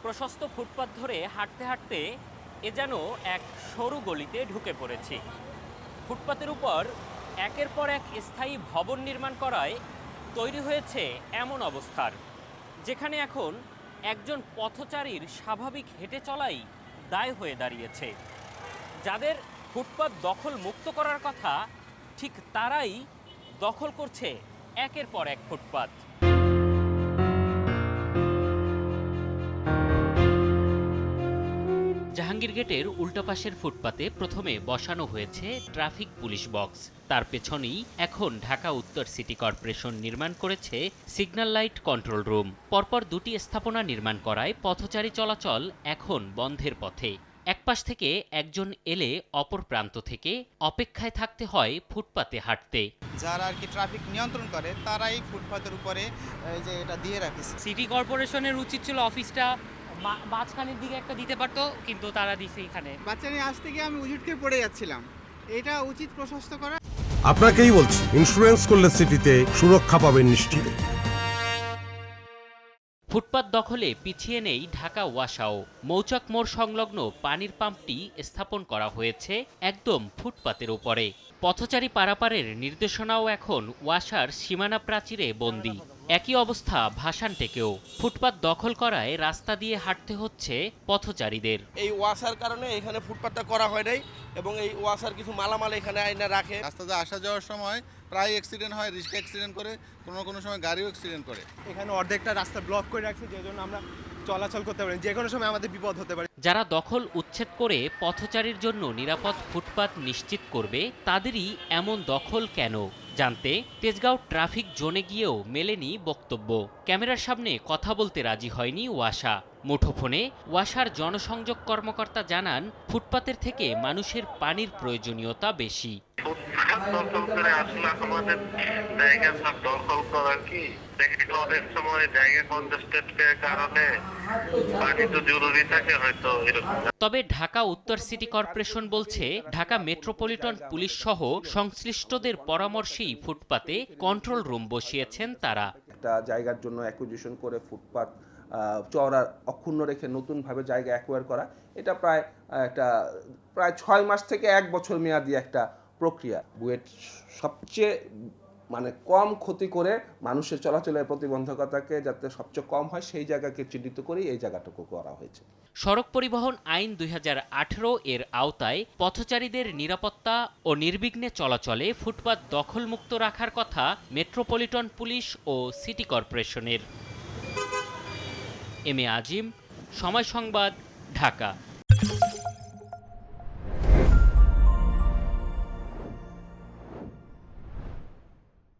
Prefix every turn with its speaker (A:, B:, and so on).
A: প্রশস্ত ফুটপাত ধরে হাঁটতে হাঁটতে এ যেন এক সরু গলিতে ঢুকে পড়েছি। ফুটপাতের উপর একের পর এক স্থায়ী ভবন নির্মাণ করায় তৈরি হয়েছে এমন অবস্থার, যেখানে এখন একজন পথচারীর স্বাভাবিক হেঁটে চলাই দায় হয়ে দাঁড়িয়েছে। যাদের ফুটপাত দখল মুক্ত করার কথা, ঠিক তারাই দখল করছে একের পর এক ফুটপাত। জাহাঙ্গীর গেটের উল্টো পাশের ফুটপাতে প্রথমে বসানো হয়েছে ট্রাফিক পুলিশ বক্স। তার পেছনেই এখন ঢাকা উত্তর সিটি কর্পোরেশন নির্মাণ করেছে সিগন্যাল লাইট কন্ট্রোল রুম। পরপর দুটি স্থাপনা নির্মাণ করায় পথচারী চলাচল এখন বন্ধের পথে। এক পাশ থেকে একজন এলে অপর প্রান্ত থেকে অপেক্ষায় থাকতে হয় ফুটপাতে হাঁটতে।
B: যারা আর কি ট্রাফিক নিয়ন্ত্রণ করে তারাই ফুটপাতের উপরে এই যে এটা দিয়ে রাখেছে।
C: সিটি কর্পোরেশনের উচিত ছিল অফিসটা মাঝখানের দিকে একটা দিতে পারতো, কিন্তু তারা দিছে এখানে।
B: বাচ্চা নিয়ে আসতে গিয়ে আমি উজুটকে পড়ে যাচ্ছিলাম, এটা উচিত প্রশস্ত করা।
D: আপনাকেই বলছি, ইন্স্যুরেন্স করলে সিটিতে সুরক্ষা পাবেন নিশ্চিত।
A: ফুটপাত দখলে পিছিয়ে নেই ঢাকা ওয়াসাও। মৌচাক মোড় সংলগ্ন পানির পাম্পটি স্থাপন করা হয়েছে একদম ফুটপাতের উপরে। পথচারী পারাপারের নির্দেশনাও এখন ওয়াসার সীমানা প্রাচীরে বন্দী। একই অবস্থা ভাসানটেকেও। ফুটপাত দখল করায় রাস্তা দিয়ে হাঁটতে হচ্ছে পথচারীদের।
E: এই ওয়াসার কারণে এখানে ফুটপাতটা করা হয় নাই, এবং এই ওয়াসার কিছু মালামাল এখানে আইনা রাখে।
F: রাস্তাতে আসা যাওয়ার সময় প্রায় অ্যাক্সিডেন্ট হয়, রিস্ক অ্যাক্সিডেন্ট করে, কোনো সময় গাড়িও অ্যাক্সিডেন্ট করে।
G: এখানে অর্ধেকটা রাস্তা ব্লক করে রাখছে, যে জন্য আমরা চলাচল করতে পারি, যে কোনো সময় আমাদের বিপদ হতে পারে।
A: যারা দখল উচ্ছেদ করে পথচারীর জন্য নিরাপদ ফুটপাত নিশ্চিত করবে, তাদেরই এমন দখল কেন জানতে তেজগাঁও ট্রাফিক জোনে গিয়েও মেলেনি বক্তব্য। ক্যামেরার সামনে কথা বলতে রাজি হয়নি ওয়াসা। মুঠোফোনে ওয়াসার জনসংযোগ কর্মকর্তা জানান, ফুটপাতের থেকে মানুষের পানির প্রয়োজনীয়তা বেশি।
H: ফুটপাত দখল করে আসলে আমাদের জায়গা সব দখল করা কি, অনেক সময় জায়গা কনজেস্টেডের কারণে পানি তো জরুরি থাকে হয়তো এরকম।
A: তবে ঢাকা উত্তর সিটি কর্পোরেশন বলছে, ঢাকা মেট্রোপলিটন পুলিশ সহ সংশ্লিষ্টদের পরামর্শেই ফুটপাতে কন্ট্রোল রুম বসিয়েছেন তারা।
I: একটা জায়গার জন্য অ্যাকুইজিশন করে ফুটপাত চওড়া অক্ষুণ্ণ রেখে নতুনভাবে জায়গা অ্যাকোয়ার করা, এটা প্রায় 6 মাস থেকে 1 বছর মেয়াদি একটা প্রক্রিয়া। বুয়েট সবচেয়ে কম ক্ষতি করে মানুষের চলাচলের প্রতিবন্ধকতাকে যাতে সবচেয়ে কম হয় সেই জায়গাকে চিহ্নিত করে এই জায়গাটুকু করা হয়েছে।
A: সড়ক পরিবহন আইন 2018 এর আওতায় পথচারীদের নিরাপত্তা ও নির্বিঘ্নে চলাচলে ফুটপাত দখলমুক্ত রাখার কথা মেট্রোপলিটন পুলিশ ও সিটি কর্পোরেশনের। এম এ আজিম, সময় সংবাদ, ঢাকা।